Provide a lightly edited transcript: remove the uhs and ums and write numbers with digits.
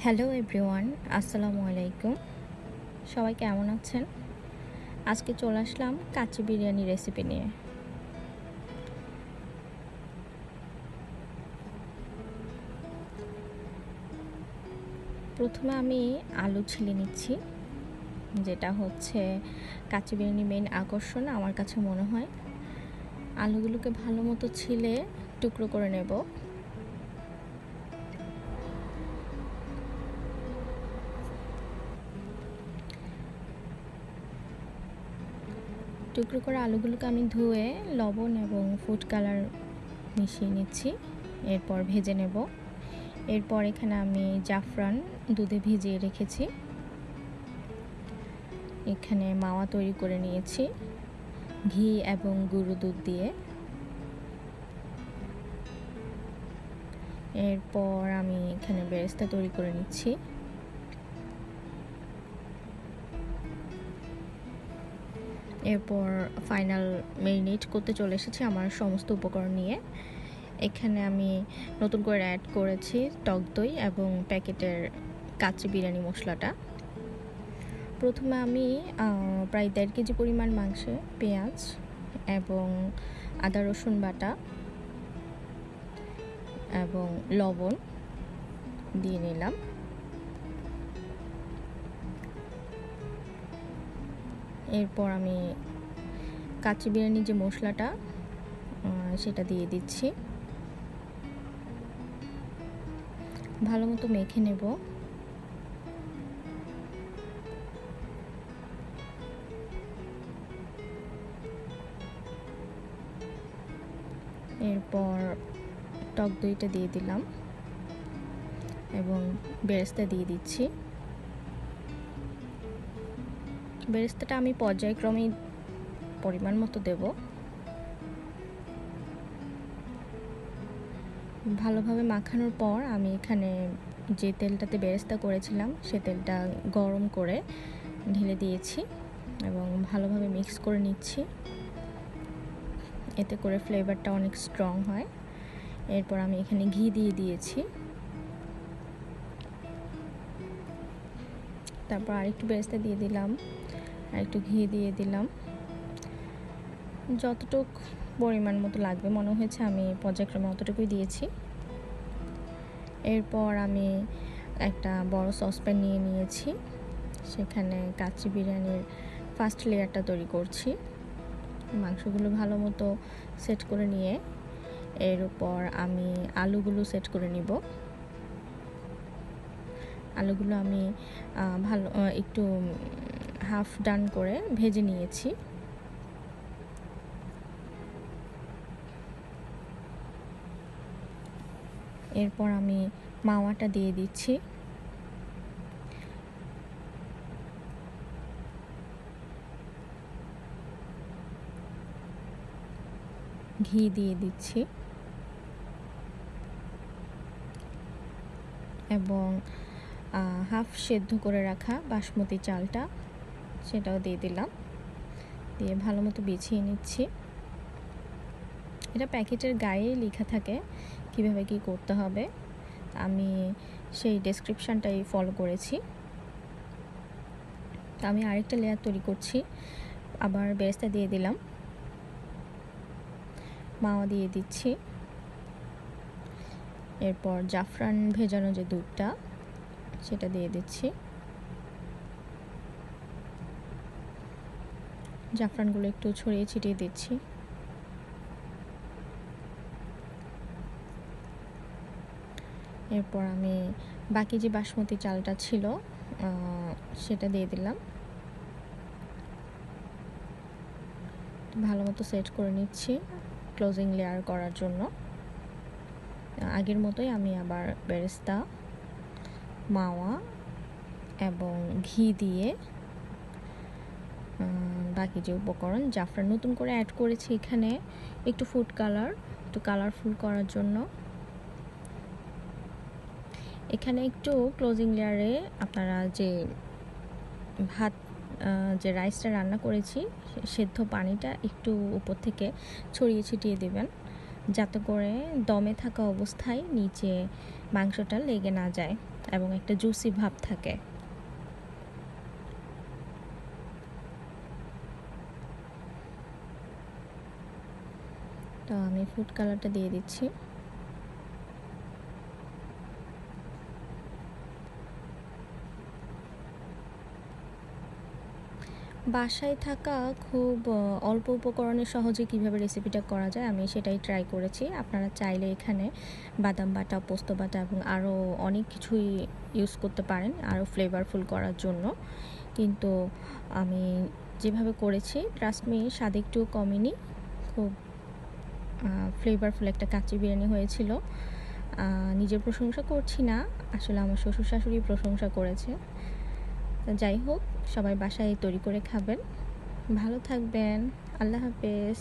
Hello everyone, আসসালামু আলাইকুম। সবাই কেমন আছেন? আজকে চলে আসলাম কাচ্চি বিরিয়ানি রেসিপি নিয়ে। প্রথমে আমি আলু ছিলে নিচ্ছি, যেটা হচ্ছে কাচ্চি বিরিয়ানি মেইন আকর্ষণ আমার কাছে মনে হয়। আলুগুলোকে ভালো মতো ছিলে টুকরো করে নেব। টুকরো করে আলুগুলোকে আমি ধুয়ে লবণ এবং ফুড কালার মিশিয়ে নিচ্ছি, এরপর ভেজে নেব। এরপর এখানে আমি জাফরান দুধে ভিজিয়ে রেখেছি। এখানে মাওয়া তৈরি করে নিয়েছি ঘি এবং গুঁড়ো দুধ দিয়ে। এরপর আমি এখানে বেরেস্তা তৈরি করে নিচ্ছি। এরপর ফাইনাল মেরিনেট করতে চলে এসেছি আমার সমস্ত উপকরণ নিয়ে। এখানে আমি নতুন করে অ্যাড করেছি টক দই এবং প্যাকেটের কাচ্চি বিরিয়ানি মশলাটা। প্রথমে আমি প্রায় 1.5 কেজি পরিমাণ মাংসে পেঁয়াজ এবং আদা রসুন বাটা এবং লবণ দিয়ে নিলাম। এরপর আমি কাচ্চি বিরিয়ানির যে মশলাটা সেটা দিয়ে দিচ্ছি, ভালো মতো মেখে নেব। এরপর টক দইটা দিয়ে দিলাম এবং বেরেস্তা দিয়ে দিচ্ছি। বেরেস্তাটা আমি পর্যায়ক্রমে পরিমাণ মতো দেব। ভালোভাবে মাখানোর পর আমি এখানে যে তেলটাতে বেরেস্তা করেছিলাম সে তেলটা গরম করে ঢেলে দিয়েছি এবং ভালোভাবে মিক্স করে নিচ্ছি, এতে করে ফ্লেভারটা অনেক স্ট্রং হয়। এরপর আমি এখানে ঘি দিয়ে দিয়েছি, তারপর আরেকটু বেরেস্তা দিয়ে দিলাম, আরেকটু ঘি দিয়ে দিলাম। যতটুক পরিমাণ মতো লাগবে মনে হয়েছে আমি পর্যায়ক্রমে অতটুকুই দিয়েছি। এরপর আমি একটা বড় সসপ্যান নিয়ে নিয়েছি, সেখানে কাচ্চি বিরিয়ানির ফার্স্ট লেয়ারটা তৈরি করছি। মাংসগুলো ভালো মতো সেট করে নিয়ে এর উপর আমি আলুগুলো সেট করে নিব। আলুগুলো আমি ভালো একটু হাফ ডান করে ভেজে নিয়েছি। এরপর আমি মাওয়াটা দিয়ে দিচ্ছি। ঘি দিয়ে দিচ্ছি এবং হাফ সেদ্ধ করে রাখা বাসমতি চালটা সেটাও দিয়ে দিলাম, দিয়ে ভালো মতো বিছিয়ে নিচ্ছি। এটা প্যাকেটের গায়ে লেখা থাকে কিভাবে কি করতে হবে, আমি সেই ডেসক্রিপশানটাই ফলো করেছি। আমি আরেকটা লেয়ার তৈরি করছি, আবার বেরেস্তা দিয়ে দিলাম, মাওয়া দিয়ে দিচ্ছি। এরপর জাফরান ভেজানো যে দুধটা সেটা দিয়ে দিচ্ছি। জাফরানগুলো একটু ছড়িয়ে ছিটিয়ে দিচ্ছি। এরপর আমি বাকি যে বাসমতি চালটা ছিল সেটা দিয়ে দিলাম, ভালো মতো সেট করে নিচ্ছি ক্লোজিং লেয়ার করার জন্য। আগের মতোই আমি আবার বেরেস্তা, মাওয়া এবং ঘি দিয়ে বাকি যে উপকরণ জাফরান নতুন করে অ্যাড করেছি এখানে একটু ফুড কালার, একটু কালারফুল করার জন্য। এখানে একটু ক্লোজিং লেয়ারে আপনারা যে ভাত যে রাইসটা রান্না করেছি সেদ্ধ পানিটা একটু উপর থেকে ছড়িয়ে ছিটিয়ে দেবেন, যাতে করে দমে থাকা অবস্থায় নিচে মাংসটা লেগে না যায় এবং একটা জুসি ভাব থাকে। তো আমি ফুড কালারটা দিয়ে দিচ্ছি। বাসায় থাকা খুব অল্প উপকরণে সহজে কিভাবে রেসিপিটা করা যায় আমি সেটাই ট্রাই করেছি। আপনারা চাইলে এখানে বাদাম বাটা, পোস্ত বাটা এবং আরও অনেক কিছুই ইউজ করতে পারেন আরও ফ্লেভারফুল করার জন্য, কিন্তু আমি যেভাবে করেছি ট্রাস্ট মি স্বাদ একটুও কমেনি। খুব ফ্লেভারফুল একটা কাচ্চি বিরিয়ানি হয়েছিল। নিজের প্রশংসা করছি না, আসলে আমার শ্বশুর শাশুড়ি প্রশংসা করেছে। যাই হোক, সবাই বাসায় তৈরি করে খাবেন। ভালো থাকবেন। আল্লাহ হাফেজ।